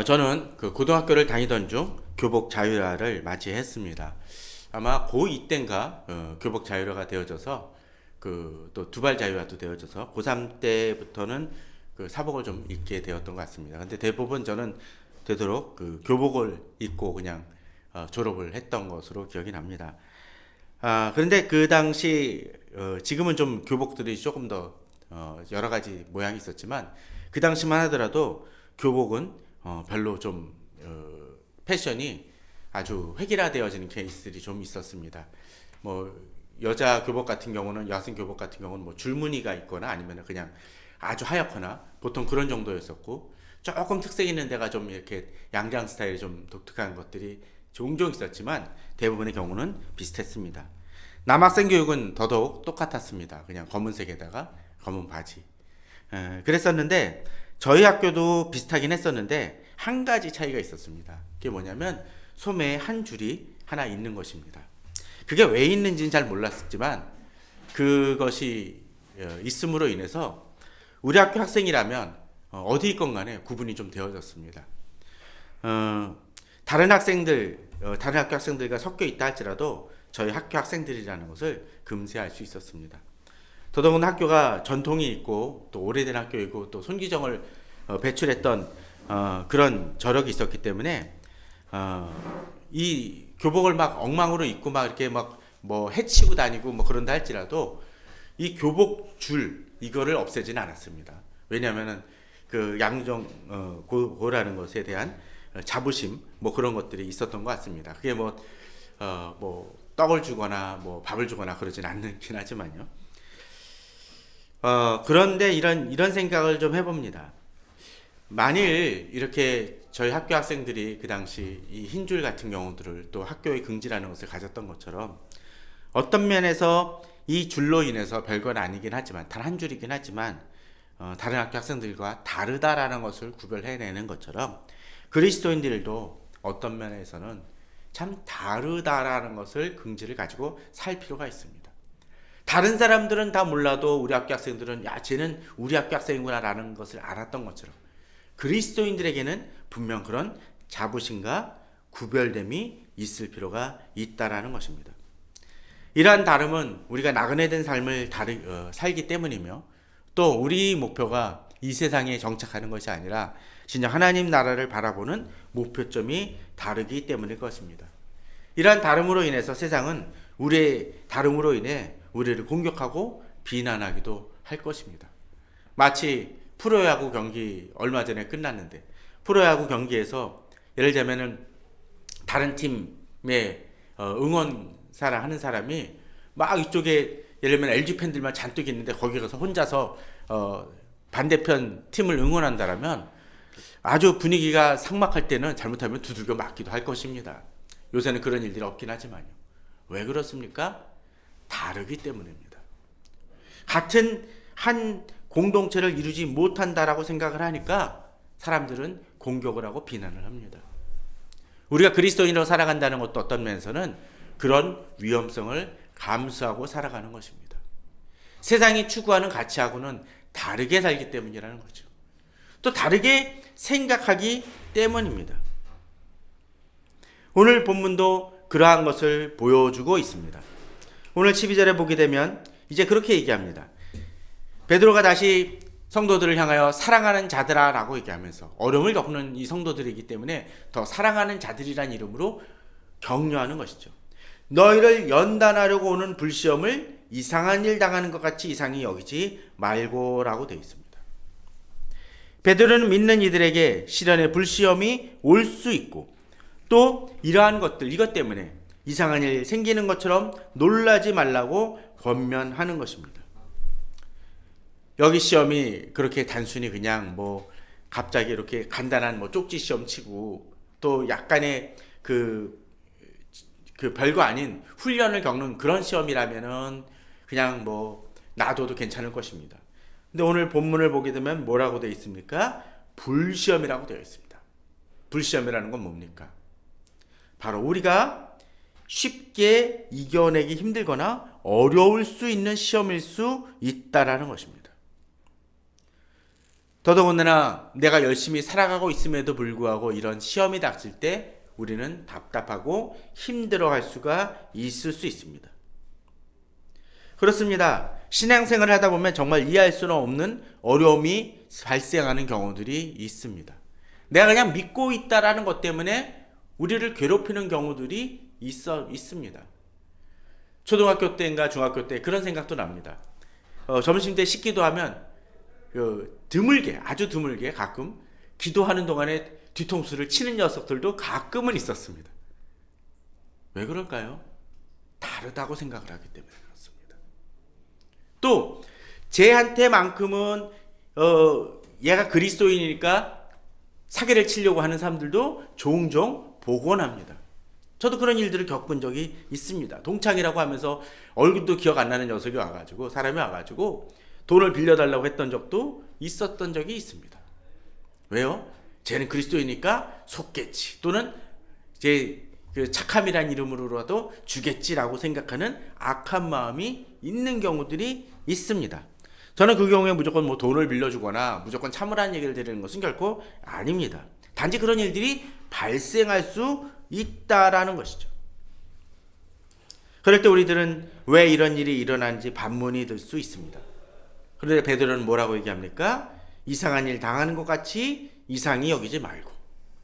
저는 그 고등학교를 다니던 중 교복 자율화를 맞이했습니다. 아마 고2 때인가 교복 자율화가 되어져서 그 또 두발 자율화도 되어져서 고3 때부터는 그 사복을 좀 입게 되었던 것 같습니다. 근데 대부분 저는 되도록 그 교복을 입고 그냥 졸업을 했던 것으로 기억이 납니다. 그런데 그 당시 지금은 좀 교복들이 조금 더 여러 가지 모양이 있었지만 그 당시만 하더라도 교복은 별로 좀 패션이 아주 획일화되어지는 케이스들이 좀 있었습니다. 뭐 여자 교복 같은 경우는 여학생 교복 같은 경우는 뭐 줄무늬가 있거나 아니면 그냥 아주 하얗거나 보통 그런 정도였었고 조금 특색 있는 데가 좀 이렇게 양장 스타일이 좀 독특한 것들이 종종 있었지만 대부분의 경우는 비슷했습니다. 남학생 교육은 더더욱 똑같았습니다. 그냥 검은색에다가 검은 바지. 그랬었는데 저희 학교도 비슷하긴 했었는데 한 가지 차이가 있었습니다. 그게 뭐냐면 소매에 한 줄이 하나 있는 것입니다. 그게 왜 있는지는 잘 몰랐지만 그것이 있음으로 인해서 우리 학교 학생이라면 어디 있건 간에 구분이 좀 되어졌습니다. 다른 학교 학생들과 섞여 있다 할지라도 저희 학교 학생들이라는 것을 금세 알 수 있었습니다. 더더군다나 학교가 전통이 있고 또 오래된 학교이고 또 손기정을 배출했던 그런 저력이 있었기 때문에 이 교복을 막 엉망으로 입고 막 이렇게 막 뭐 해치고 다니고 뭐 그런다 할지라도 이 교복 줄 이거를 없애지는 않았습니다. 왜냐하면은 그 고라는 것에 대한 자부심 뭐 그런 것들이 있었던 것 같습니다. 그게 뭐 떡을 주거나 뭐 밥을 주거나 그러진 않긴 하지만요. 그런데 이런 생각을 좀 해봅니다. 만일 이렇게 저희 학교 학생들이 그 당시 이 흰줄 같은 경우들을 또 학교의 긍지라는 것을 가졌던 것처럼 어떤 면에서 이 줄로 인해서 별건 아니긴 하지만 단 한 줄이긴 하지만 다른 학교 학생들과 다르다라는 것을 구별해내는 것처럼 그리스도인들도 어떤 면에서는 참 다르다라는 것을 긍지를 가지고 살 필요가 있습니다. 다른 사람들은 다 몰라도 우리 학교 학생들은 야 쟤는 우리 학교 학생이구나라는 것을 알았던 것처럼 그리스도인들에게는 분명 그런 자부심과 구별됨이 있을 필요가 있다라는 것입니다. 이러한 다름은 우리가 나그네된 삶을 살기 때문이며 또 우리 목표가 이 세상에 정착하는 것이 아니라 진정 하나님 나라를 바라보는 목표점이 다르기 때문일 것입니다. 이러한 다름으로 인해서 세상은 우리의 다름으로 인해 우리를 공격하고 비난하기도 할 것입니다. 마치 프로야구 경기 얼마 전에 끝났는데 프로야구 경기에서 예를 들면은 다른 팀의 응원사를 하는 사람이 막 이쪽에 예를 들면 LG 팬들만 잔뜩 있는데 거기 가서 혼자서 반대편 팀을 응원한다라면 아주 분위기가 삭막할 때는 잘못하면 두들겨 맞기도 할 것입니다. 요새는 그런 일들이 없긴 하지만요. 왜 그렇습니까? 다르기 때문입니다. 같은 한 공동체를 이루지 못한다라고 생각을 하니까 사람들은 공격을 하고 비난을 합니다. 우리가 그리스도인으로 살아간다는 것도 어떤 면에서는 그런 위험성을 감수하고 살아가는 것입니다. 세상이 추구하는 가치하고는 다르게 살기 때문이라는 거죠. 또 다르게 생각하기 때문입니다. 오늘 본문도 그러한 것을 보여주고 있습니다. 오늘 12절에 보게 되면 이제 그렇게 얘기합니다. 베드로가 다시 성도들을 향하여 사랑하는 자들아 라고 얘기하면서 어려움을 겪는 이 성도들이기 때문에 더 사랑하는 자들이란 이름으로 격려하는 것이죠. 너희를 연단하려고 오는 불시험을 이상한 일 당하는 것 같이 이상히 여기지 말고 라고 되어 있습니다. 베드로는 믿는 이들에게 시련의 불시험이 올 수 있고 또 이러한 것들 이것 때문에 이상한 일 생기는 것처럼 놀라지 말라고 권면하는 것입니다. 여기 시험이 그렇게 단순히 그냥 뭐 갑자기 이렇게 간단한 뭐 쪽지 시험 치고 또 약간의 그 별거 아닌 훈련을 겪는 그런 시험이라면은 그냥 뭐 놔둬도 괜찮을 것입니다. 근데 오늘 본문을 보게 되면 뭐라고 되어 있습니까? 불시험이라고 되어 있습니다. 불시험이라는 건 뭡니까? 바로 우리가 쉽게 이겨내기 힘들거나 어려울 수 있는 시험일 수 있다라는 것입니다. 더더군다나 내가 열심히 살아가고 있음에도 불구하고 이런 시험이 닥칠 때 우리는 답답하고 힘들어할 수가 있을 수 있습니다. 그렇습니다. 신앙생활을 하다 보면 정말 이해할 수는 없는 어려움이 발생하는 경우들이 있습니다. 내가 그냥 믿고 있다라는 것 때문에 우리를 괴롭히는 경우들이 있습니다. 초등학교 때인가 중학교 때 그런 생각도 납니다. 점심 때 식기도 하면 드물게, 아주 드물게 가끔 기도하는 동안에 뒤통수를 치는 녀석들도 가끔은 있었습니다. 왜 그럴까요? 다르다고 생각을 하기 때문에 그렇습니다. 또 쟤한테만큼은 얘가 그리스도인이니까 사기를 치려고 하는 사람들도 종종 보곤 합니다. 저도 그런 일들을 겪은 적이 있습니다. 동창이라고 하면서 얼굴도 기억 안 나는 녀석이 와가지고, 사람이 와가지고 돈을 빌려달라고 했던 적도 있었던 적이 있습니다. 왜요? 쟤는 그리스도이니까 속겠지, 또는 제 그 착함이란 이름으로라도 주겠지라고 생각하는 악한 마음이 있는 경우들이 있습니다. 저는 그 경우에 무조건 뭐 돈을 빌려주거나 무조건 참으라는 얘기를 드리는 것은 결코 아닙니다. 단지 그런 일들이 발생할 수 있다라는 것이죠. 그럴 때 우리들은 왜 이런 일이 일어나는지 반문이 들 수 있습니다. 그런데 베드로는 뭐라고 얘기합니까? 이상한 일 당하는 것 같이 이상히 여기지 말고.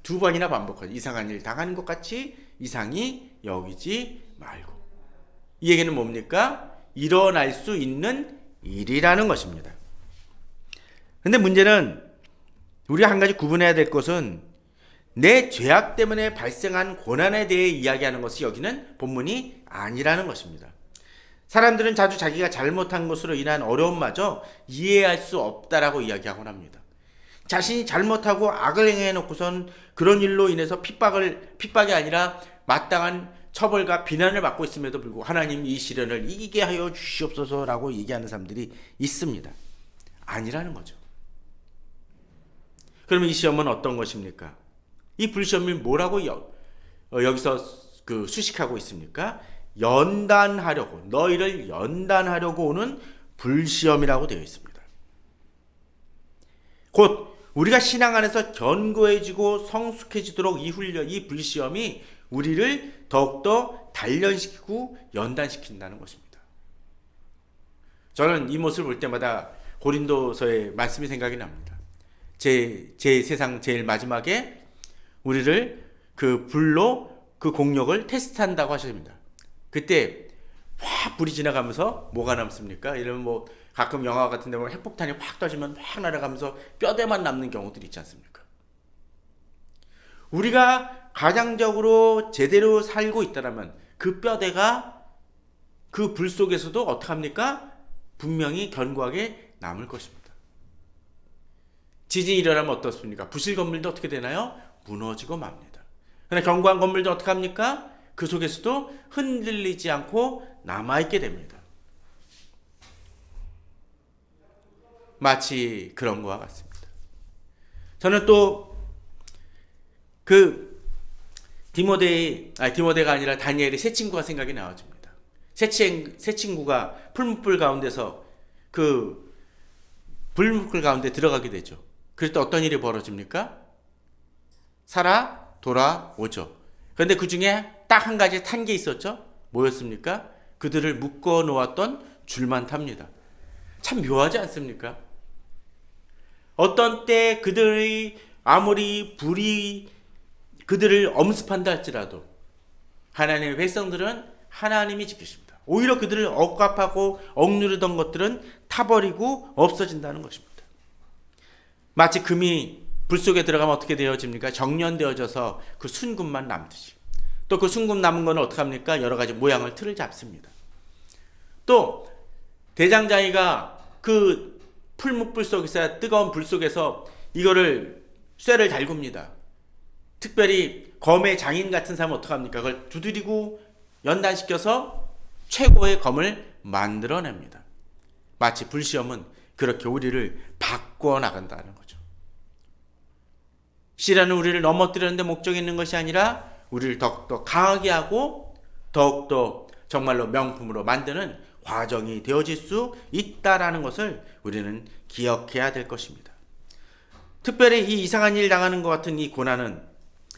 두 번이나 반복하죠. 이상한 일 당하는 것 같이 이상히 여기지 말고. 이 얘기는 뭡니까? 일어날 수 있는 일이라는 것입니다. 근데 문제는 우리가 한 가지 구분해야 될 것은 내 죄악 때문에 발생한 고난에 대해 이야기하는 것이 여기는 본문이 아니라는 것입니다. 사람들은 자주 자기가 잘못한 것으로 인한 어려움마저 이해할 수 없다라고 이야기하곤 합니다. 자신이 잘못하고 악을 행해놓고선 그런 일로 인해서 핍박이 아니라 마땅한 처벌과 비난을 받고 있음에도 불구하고 하나님 이 시련을 이기게 하여 주시옵소서라고 얘기하는 사람들이 있습니다. 아니라는 거죠. 그러면 이 시험은 어떤 것입니까? 이 불시험이 뭐라고 여기서 수식하고 있습니까? 너희를 연단하려고 오는 불시험이라고 되어 있습니다. 곧 우리가 신앙 안에서 견고해지고 성숙해지도록 이 불시험이 우리를 더욱더 단련시키고 연단시킨다는 것입니다. 저는 이 모습을 볼 때마다 고린도서의 말씀이 생각이 납니다. 제 세상 제일 마지막에 우리를 그 불로 그 공력을 테스트한다고 하십니다. 그때 확 불이 지나가면서 뭐가 남습니까? 이러면 뭐 가끔 영화 같은 데 보면 핵폭탄이 확 터지면 확 날아가면서 뼈대만 남는 경우들이 있지 않습니까? 우리가 가장적으로 제대로 살고 있다면 그 뼈대가 그 불 속에서도 어떻게 합니까? 분명히 견고하게 남을 것입니다. 지진이 일어나면 어떻습니까? 부실 건물도 어떻게 되나요? 무너지고 맙니다. 그러나 견고한 건물도 어떻게 합니까? 그 속에서도 흔들리지 않고 남아있게 됩니다. 마치 그런 것과 같습니다. 저는 또 디모데가 아니라 다니엘의 세 친구가 생각이 나와집니다. 세 친구가 풀무불 가운데서 그 불무불 가운데 들어가게 되죠. 그럴 때 어떤 일이 벌어집니까? 살아 돌아오죠. 그런데 그 중에 딱 한 가지 탄 게 있었죠. 뭐였습니까? 그들을 묶어 놓았던 줄만 탑니다. 참 묘하지 않습니까? 어떤 때 그들이 아무리 불이 그들을 엄습한다 할지라도 하나님의 백성들은 하나님이 지키십니다. 오히려 그들을 억압하고 억누르던 것들은 타버리고 없어진다는 것입니다. 마치 금이 불 속에 들어가면 어떻게 되어집니까? 정련되어져서 그 순금만 남듯이. 또 그 순금 남은 거는 어떻게 합니까? 여러 가지 모양을 틀을 잡습니다. 또 대장장이가 그 풀무불 속에서 뜨거운 불 속에서 이거를 쇠를 달굽니다. 특별히 검의 장인 같은 사람은 어떻게 합니까? 그걸 두드리고 연단시켜서 최고의 검을 만들어냅니다. 마치 불시험은 그렇게 우리를 바꿔 나간다는 거죠. 시련은 우리를 넘어뜨리는 데 목적이 있는 것이 아니라 우리를 더욱더 강하게 하고 더욱더 정말로 명품으로 만드는 과정이 되어질 수 있다라는 것을 우리는 기억해야 될 것입니다. 특별히 이 이상한 일 당하는 것 같은 이 고난은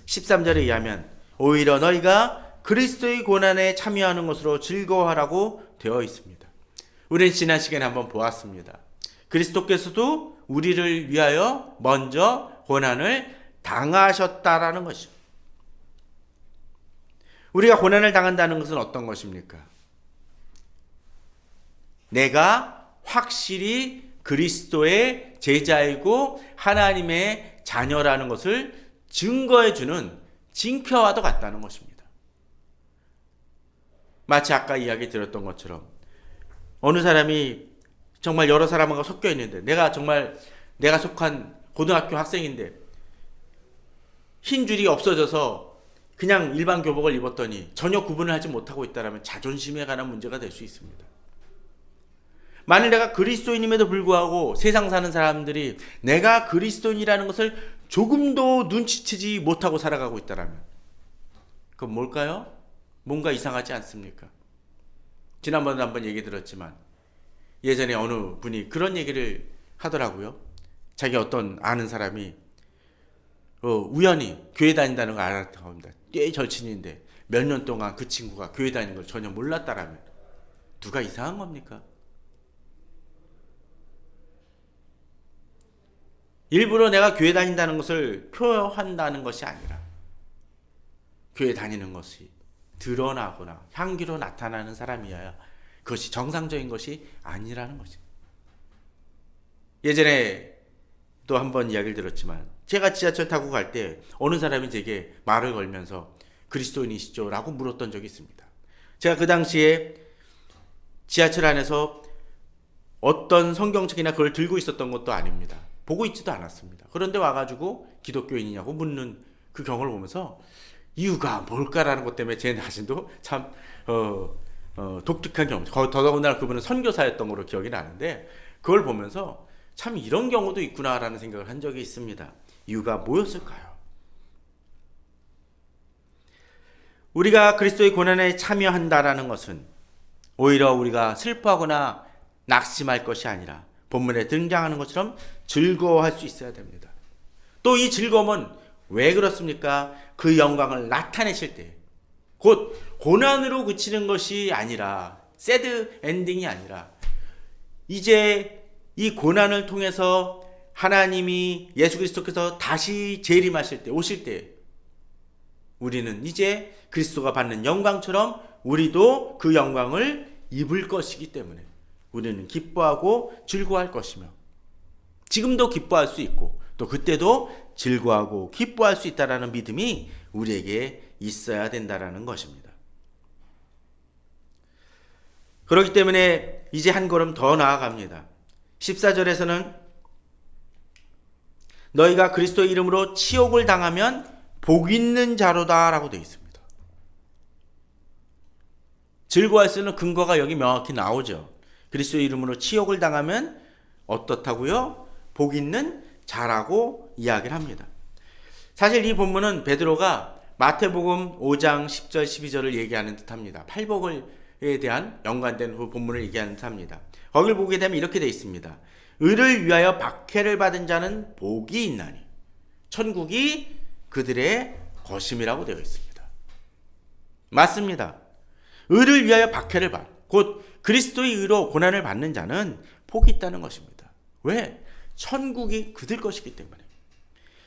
13절에 의하면 오히려 너희가 그리스도의 고난에 참여하는 것으로 즐거워하라고 되어 있습니다. 우리는 지난 시간에 한번 보았습니다. 그리스도께서도 우리를 위하여 먼저 고난을 당하셨다라는 것이죠. 우리가 고난을 당한다는 것은 어떤 것입니까? 내가 확실히 그리스도의 제자이고 하나님의 자녀라는 것을 증거해주는 징표와도 같다는 것입니다. 마치 아까 이야기 드렸던 것처럼 어느 사람이 정말 여러 사람하고 섞여 있는데 내가 속한 고등학교 학생인데 흰 줄이 없어져서 그냥 일반 교복을 입었더니 전혀 구분을 하지 못하고 있다면 자존심에 관한 문제가 될 수 있습니다. 만일 내가 그리스도인임에도 불구하고 세상 사는 사람들이 내가 그리스도인이라는 것을 조금도 눈치채지 못하고 살아가고 있다면 그건 뭘까요? 뭔가 이상하지 않습니까? 지난번에 한번 얘기 들었지만 예전에 어느 분이 그런 얘기를 하더라고요. 자기 어떤 아는 사람이 우연히 교회 다닌다는 걸 알았다고 합니다. 꽤 절친인데 몇 년 동안 그 친구가 교회 다니는 걸 전혀 몰랐다라면 누가 이상한 겁니까? 일부러 내가 교회 다닌다는 것을 표현한다는 것이 아니라 교회 다니는 것이 드러나거나 향기로 나타나는 사람이어야 그것이 정상적인 것이 아니라는 것이. 예전에 또 한번 이야기를 들었지만 제가 지하철 타고 갈 때 어느 사람이 제게 말을 걸면서 그리스도인이시죠? 라고 물었던 적이 있습니다. 제가 그 당시에 지하철 안에서 어떤 성경책이나 그걸 들고 있었던 것도 아닙니다. 보고 있지도 않았습니다. 그런데 와가지고 기독교인이냐고 묻는 그 경우를 보면서 이유가 뭘까라는 것 때문에 제 자신도 참 독특한 경우. 더더군다나 그분은 선교사였던 걸로 기억이 나는데 그걸 보면서 참 이런 경우도 있구나라는 생각을 한 적이 있습니다. 이유가 뭐였을까요? 우리가 그리스도의 고난에 참여한다라는 것은 오히려 우리가 슬퍼하거나 낙심할 것이 아니라 본문에 등장하는 것처럼 즐거워할 수 있어야 됩니다. 또 이 즐거움은 왜 그렇습니까? 그 영광을 나타내실 때, 곧 고난으로 그치는 것이 아니라, 새드 엔딩이 아니라 이제 이 고난을 통해서 하나님이 예수 그리스도께서 다시 재림하실 때, 오실 때 우리는 이제 그리스도가 받는 영광처럼 우리도 그 영광을 입을 것이기 때문에 우리는 기뻐하고 즐거워할 것이며 지금도 기뻐할 수 있고 또 그때도 즐거워하고 기뻐할 수 있다는 믿음이 우리에게 있어야 된다는 것입니다. 그렇기 때문에 이제 한 걸음 더 나아갑니다. 14절에서는 너희가 그리스도의 이름으로 치욕을 당하면 복 있는 자로다 라고 되어 있습니다. 즐거워할 수 있는 근거가 여기 명확히 나오죠. 그리스도의 이름으로 치욕을 당하면 어떻다고요? 복 있는 자라고 이야기를 합니다. 사실 이 본문은 베드로가 마태복음 5장 10절 12절을 얘기하는 듯합니다. 팔복에 대한 연관된 그 본문을 얘기하는 듯합니다. 거기를 보게 되면 이렇게 되어 있습니다. 의를 위하여 박해를 받은 자는 복이 있나니 천국이 그들의 것임이라고 되어 있습니다. 맞습니다. 의를 위하여 박해를 받, 곧 그리스도의 의로 고난을 받는 자는 복이 있다는 것입니다. 왜? 천국이 그들 것이기 때문에.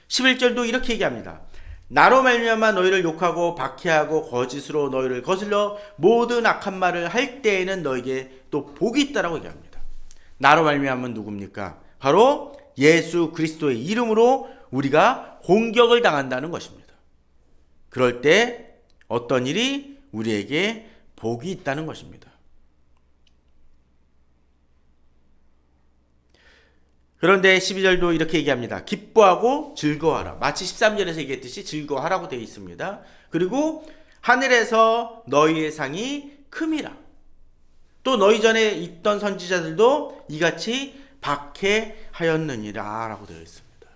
11절도 이렇게 얘기합니다. 나로 말미암아 너희를 욕하고 박해하고 거짓으로 너희를 거슬러 모든 악한 말을 할 때에는 너에게 또 복이 있다라고 얘기합니다. 나로 말미암은 누굽니까? 바로 예수 그리스도의 이름으로 우리가 공격을 당한다는 것입니다. 그럴 때 어떤 일이 우리에게 복이 있다는 것입니다. 그런데 12절도 이렇게 얘기합니다. 기뻐하고 즐거워하라. 마치 13절에서 얘기했듯이 즐거워하라고 되어 있습니다. 그리고 하늘에서 너희의 상이 큼이라. 또 너희 전에 있던 선지자들도 이같이 박해하였느니라 라고 되어 있습니다.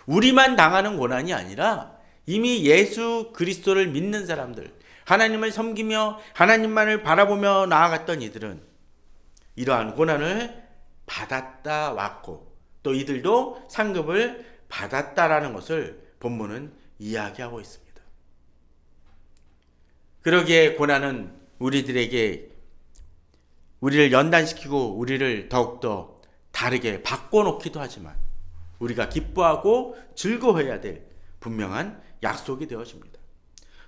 우리만 당하는 고난이 아니라 이미 예수 그리스도를 믿는 사람들, 하나님을 섬기며 하나님만을 바라보며 나아갔던 이들은 이러한 고난을 받았다 왔고 또 이들도 상급을 받았다라는 것을 본문은 이야기하고 있습니다. 그러기에 고난은 우리들에게 우리를 연단시키고 우리를 더욱더 다르게 바꿔놓기도 하지만 우리가 기뻐하고 즐거워해야 될 분명한 약속이 되어집니다.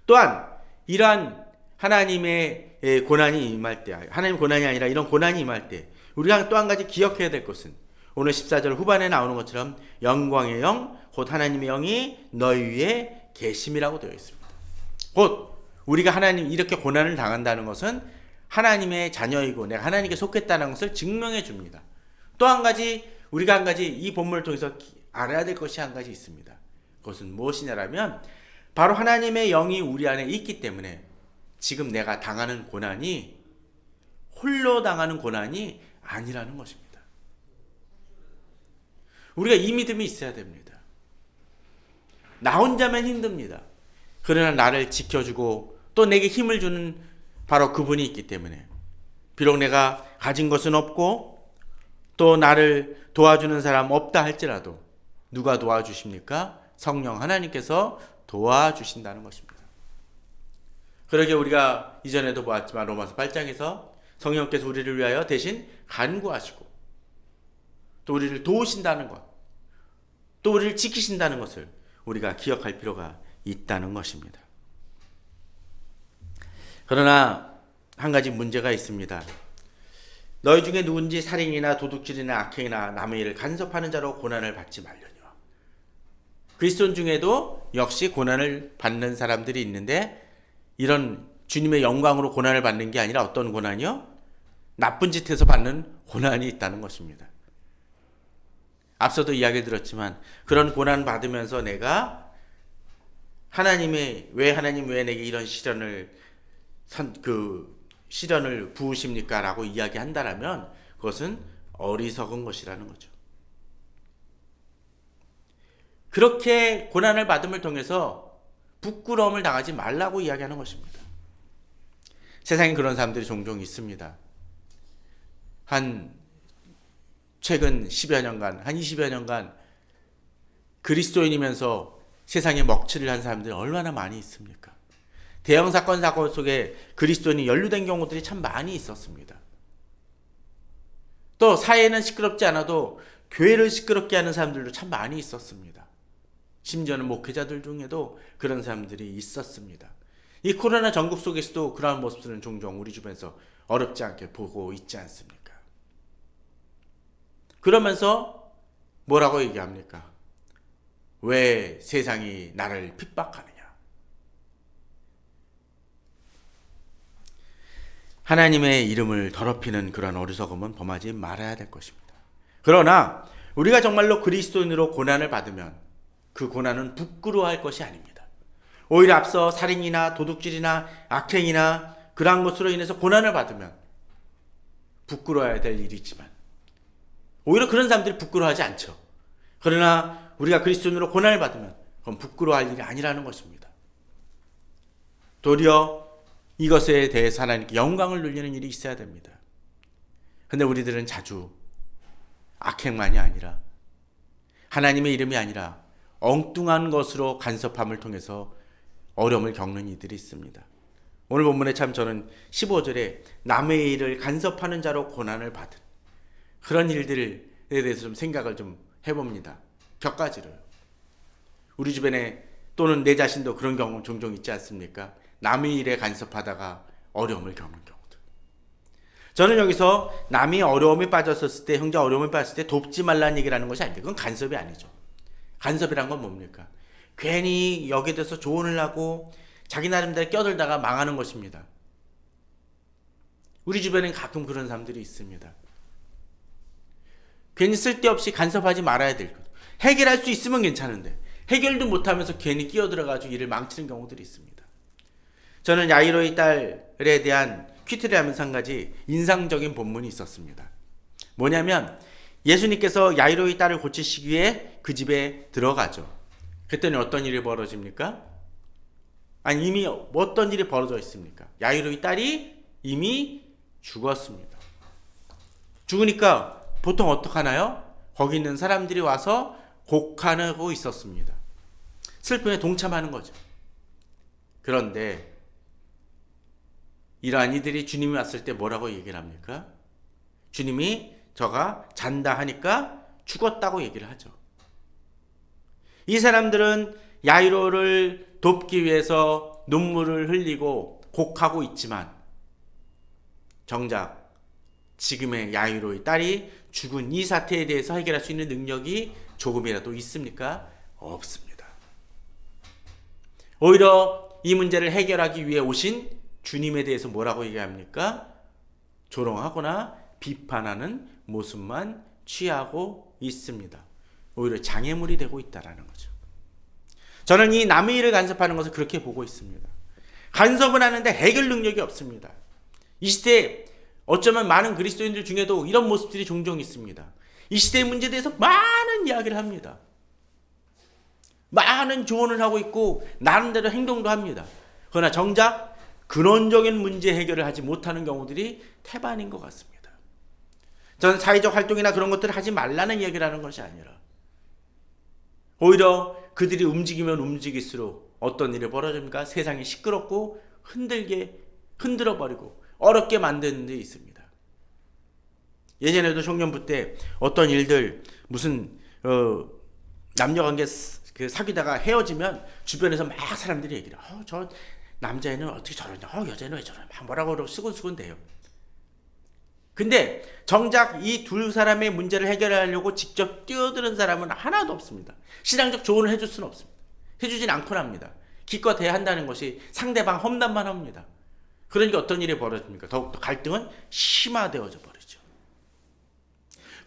또한 이러한 하나님의 고난이 임할 때, 하나님 고난이 아니라 이런 고난이 임할 때 우리가 또 한 가지 기억해야 될 것은 오늘 14절 후반에 나오는 것처럼 영광의 영, 곧 하나님의 영이 너희 위에 계심이라고 되어 있습니다. 곧 우리가 하나님 이렇게 고난을 당한다는 것은 하나님의 자녀이고 내가 하나님께 속했다는 것을 증명해 줍니다. 또 한 가지 우리가 한 가지 이 본문을 통해서 알아야 될 것이 한 가지 있습니다. 그것은 무엇이냐라면 바로 하나님의 영이 우리 안에 있기 때문에 지금 내가 당하는 고난이 홀로 당하는 고난이 아니라는 것입니다. 우리가 이 믿음이 있어야 됩니다. 나 혼자면 힘듭니다. 그러나 나를 지켜주고 또 내게 힘을 주는 바로 그분이 있기 때문에 비록 내가 가진 것은 없고 또 나를 도와주는 사람 없다 할지라도 누가 도와주십니까? 성령 하나님께서 도와주신다는 것입니다. 그러게 우리가 이전에도 보았지만 로마서 8장에서 성령께서 우리를 위하여 대신 간구하시고 또 우리를 도우신다는 것, 또 우리를 지키신다는 것을 우리가 기억할 필요가 있다는 것입니다. 그러나 한 가지 문제가 있습니다. 너희 중에 누군지 살인이나 도둑질이나 악행이나 남의 일을 간섭하는 자로 고난을 받지 말려니와. 그리스도인 중에도 역시 고난을 받는 사람들이 있는데 이런 주님의 영광으로 고난을 받는 게 아니라 어떤 고난이요? 나쁜 짓해서 받는 고난이 있다는 것입니다. 앞서도 이야기 들었지만 그런 고난 받으면서 내가 하나님 왜 내게 이런 시련을 부으십니까? 라고 이야기한다라면 그것은 어리석은 것이라는 거죠. 그렇게 고난을 받음을 통해서 부끄러움을 당하지 말라고 이야기하는 것입니다. 세상에 그런 사람들이 종종 있습니다. 최근 10여 년간, 한 20여 년간 그리스도인이면서 세상에 먹칠을 한 사람들이 얼마나 많이 있습니까? 대형 사건 속에 그리스도인이 연루된 경우들이 참 많이 있었습니다. 또 사회는 시끄럽지 않아도 교회를 시끄럽게 하는 사람들도 참 많이 있었습니다. 심지어는 목회자들 중에도 그런 사람들이 있었습니다. 이 코로나 전국 속에서도 그러한 모습들은 종종 우리 주변에서 어렵지 않게 보고 있지 않습니까? 그러면서 뭐라고 얘기합니까? 왜 세상이 나를 핍박하느냐? 하나님의 이름을 더럽히는 그런 어리석음은 범하지 말아야 될 것입니다. 그러나 우리가 정말로 그리스도인으로 고난을 받으면 그 고난은 부끄러워할 것이 아닙니다. 오히려 앞서 살인이나 도둑질이나 악행이나 그러한 것으로 인해서 고난을 받으면 부끄러워야 될 일이지만 오히려 그런 사람들이 부끄러워하지 않죠. 그러나 우리가 그리스도인으로 고난을 받으면 그건 부끄러워할 일이 아니라는 것입니다. 도리어 이것에 대해서 하나님께 영광을 돌리는 일이 있어야 됩니다. 근데 우리들은 자주 악행만이 아니라 하나님의 이름이 아니라 엉뚱한 것으로 간섭함을 통해서 어려움을 겪는 이들이 있습니다. 오늘 본문에 참 저는 15절에 남의 일을 간섭하는 자로 고난을 받은 그런 일들에 대해서 좀 생각을 좀 해봅니다. 몇 가지를. 우리 주변에 또는 내 자신도 그런 경우 종종 있지 않습니까? 남의 일에 간섭하다가 어려움을 겪는 경우들. 저는 여기서 남이 어려움에 빠졌을 때, 형제 어려움에 빠졌을 때 돕지 말라는 얘기를 하는 것이 아닙니다. 그건 간섭이 아니죠. 간섭이란 건 뭡니까? 괜히 여기에 대해서 조언을 하고 자기 나름대로 껴들다가 망하는 것입니다. 우리 주변엔 가끔 그런 사람들이 있습니다. 괜히 쓸데없이 간섭하지 말아야 될 것. 해결할 수 있으면 괜찮은데 해결도 못하면서 괜히 끼어들어가지고 일을 망치는 경우들이 있습니다. 저는 야이로의 딸에 대한 퀴트를 하면서 한 가지 인상적인 본문이 있었습니다. 뭐냐면 예수님께서 야이로의 딸을 고치시기 위해 그 집에 들어가죠. 그랬더니 어떤 일이 벌어집니까? 아니 이미 어떤 일이 벌어져 있습니까? 야이로의 딸이 이미 죽었습니다. 죽으니까 보통 어떡하나요? 거기 있는 사람들이 와서 곡하고 있었습니다. 슬픔에 동참하는 거죠. 그런데 이러한 이들이 주님이 왔을 때 뭐라고 얘기를 합니까? 주님이 저가 잔다 하니까 죽었다고 얘기를 하죠. 이 사람들은 야이로를 돕기 위해서 눈물을 흘리고 곡하고 있지만 정작 지금의 야이로의 딸이 죽은 이 사태에 대해서 해결할 수 있는 능력이 조금이라도 있습니까? 없습니다. 오히려 이 문제를 해결하기 위해 오신 주님에 대해서 뭐라고 얘기합니까? 조롱하거나 비판하는 모습만 취하고 있습니다. 오히려 장애물이 되고 있다는 거죠. 저는 이 남의 일을 간섭하는 것을 그렇게 보고 있습니다. 간섭은 하는데 해결 능력이 없습니다. 이 시대에 어쩌면 많은 그리스도인들 중에도 이런 모습들이 종종 있습니다. 이 시대의 문제에 대해서 많은 이야기를 합니다. 많은 조언을 하고 있고 나름대로 행동도 합니다. 그러나 정작 근원적인 문제 해결을 하지 못하는 경우들이 태반인 것 같습니다. 저는 사회적 활동이나 그런 것들을 하지 말라는 얘기를 하는 것이 아니라 오히려 그들이 움직이면 움직일수록 어떤 일이 벌어집니까? 세상이 시끄럽고 흔들어버리고 어렵게 만드는 데 있습니다. 예전에도 청년부 때 어떤 일들 무슨 남녀관계 사귀다가 헤어지면 주변에서 막 사람들이 얘기를 저 남자애는 어떻게 저러냐, 여자애는 왜 저러냐, 막 뭐라고 그러고 수근수근 대요. 근데 정작 이 두 사람의 문제를 해결하려고 직접 뛰어드는 사람은 하나도 없습니다. 신앙적 조언을 해줄 수는 없습니다. 해주진 않곤 합니다. 기껏해야 한다는 것이 상대방 험담만 합니다. 그러니까 어떤 일이 벌어집니까? 더욱더 갈등은 심화되어져 버리죠.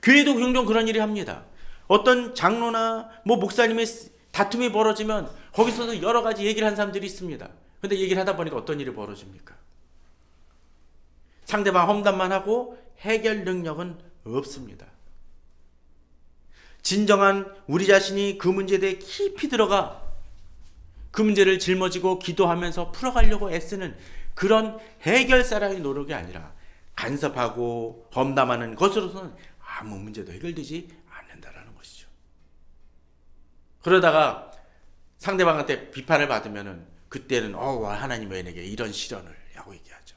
교회도 종종 그런 일이 합니다. 어떤 장로나 목사님의 다툼이 벌어지면 거기서도 여러 가지 얘기를 한 사람들이 있습니다. 근데 얘기를 하다 보니까 어떤 일이 벌어집니까? 상대방 험담만 하고 해결 능력은 없습니다. 진정한 우리 자신이 그 문제에 대해 깊이 들어가 그 문제를 짊어지고 기도하면서 풀어가려고 애쓰는 그런 해결사라의 노력이 아니라 간섭하고 험담하는 것으로서는 아무 문제도 해결되지 않는다라는 것이죠. 그러다가 상대방한테 비판을 받으면은 그때는 하나님 왜 내게 이런 시련을 하고 얘기하죠.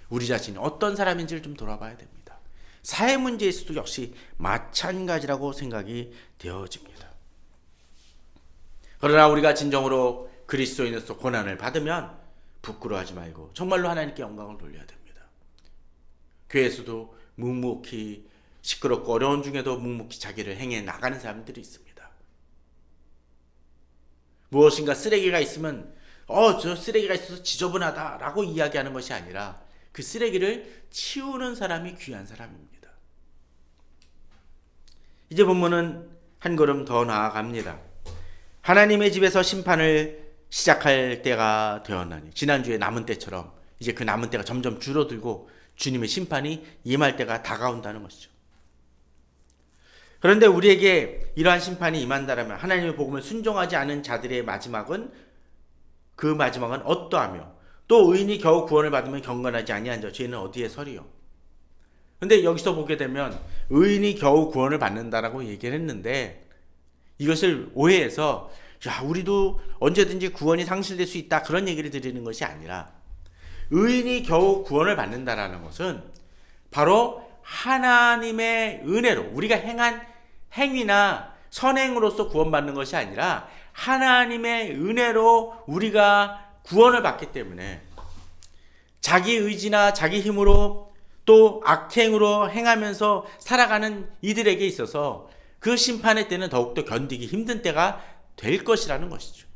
우리 자신이 어떤 사람인지를 좀 돌아봐야 됩니다. 사회 문제에서도 역시 마찬가지라고 생각이 되어집니다. 그러나 우리가 진정으로 그리스도인으로서 고난을 받으면 부끄러워하지 말고 정말로 하나님께 영광을 돌려야 됩니다. 교회에서도 묵묵히 시끄럽고 어려운 중에도 묵묵히 자기를 행해 나가는 사람들이 있습니다. 무엇인가 쓰레기가 있으면 저 쓰레기가 있어서 지저분하다라고 이야기하는 것이 아니라 그 쓰레기를 치우는 사람이 귀한 사람입니다. 이제 본문은 한 걸음 더 나아갑니다. 하나님의 집에서 심판을 시작할 때가 되었나니, 지난주에 남은 때처럼 이제 그 남은 때가 점점 줄어들고 주님의 심판이 임할 때가 다가온다는 것이죠. 그런데 우리에게 이러한 심판이 임한다라면 하나님의 복음을 순종하지 않은 자들의 마지막은 어떠하며 또 의인이 겨우 구원을 받으면 경건하지 아니한 자 죄는 어디에 서리요. 근데 여기서 보게 되면 의인이 겨우 구원을 받는다라고 얘기를 했는데 이것을 오해해서 우리도 언제든지 구원이 상실될 수 있다 그런 얘기를 드리는 것이 아니라 의인이 겨우 구원을 받는다라는 것은 바로 하나님의 은혜로 우리가 행한 행위나 선행으로서 구원받는 것이 아니라 하나님의 은혜로 우리가 구원을 받기 때문에 자기 의지나 자기 힘으로 또 악행으로 행하면서 살아가는 이들에게 있어서 그 심판의 때는 더욱더 견디기 힘든 때가 될 것이라는 것이죠.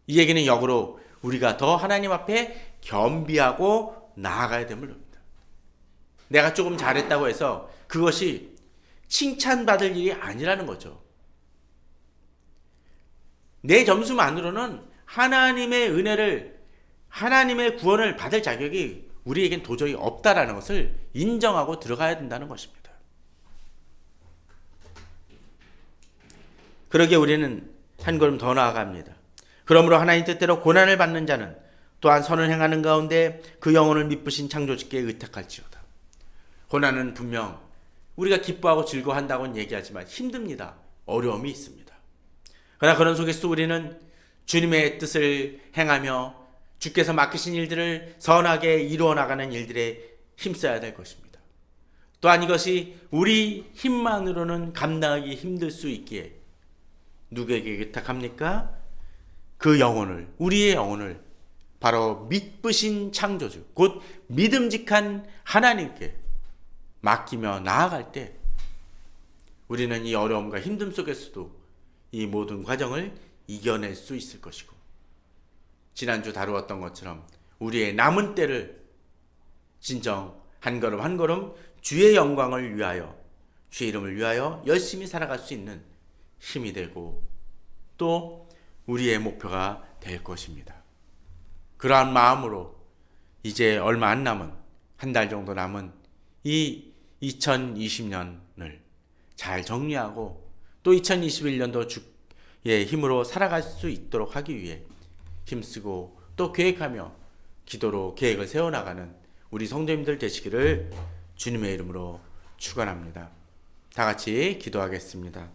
이 얘기는 역으로 우리가 더 하나님 앞에 겸비하고 나아가야 됨을 봅니다. 내가 조금 잘했다고 해서 그것이 칭찬받을 일이 아니라는 거죠. 내 점수만으로는 하나님의 은혜를, 하나님의 구원을 받을 자격이 우리에겐 도저히 없다라는 것을 인정하고 들어가야 된다는 것입니다. 그러기에 우리는 한 걸음 더 나아갑니다. 그러므로 하나님 뜻대로 고난을 받는 자는 또한 선을 행하는 가운데 그 영혼을 미쁘신 창조주께 의탁할지어다. 고난은 분명 우리가 기뻐하고 즐거워한다고는 얘기하지만 힘듭니다. 어려움이 있습니다. 그러나 그런 속에서 우리는 주님의 뜻을 행하며 주께서 맡기신 일들을 선하게 이루어 나가는 일들에 힘써야 될 것입니다. 또한 이것이 우리 힘만으로는 감당하기 힘들 수 있기에 누구에게 의탁합니까? 그 영혼을, 우리의 영혼을 바로 믿으신 창조주, 곧 믿음직한 하나님께 맡기며 나아갈 때 우리는 이 어려움과 힘듦 속에서도 이 모든 과정을 이겨낼 수 있을 것이고, 지난주 다루었던 것처럼 우리의 남은 때를 진정 한 걸음 한 걸음 주의 영광을 위하여, 주의 이름을 위하여 열심히 살아갈 수 있는 힘이 되고 또 우리의 목표가 될 것입니다. 그러한 마음으로 이제 얼마 안 남은, 한 달 정도 남은 이 2020년을 잘 정리하고 또 2021년도 주의 힘으로 살아갈 수 있도록 하기 위해 힘쓰고 또 계획하며 기도로 계획을 세워나가는 우리 성도님들 되시기를 주님의 이름으로 축원합니다. 다 같이 기도하겠습니다.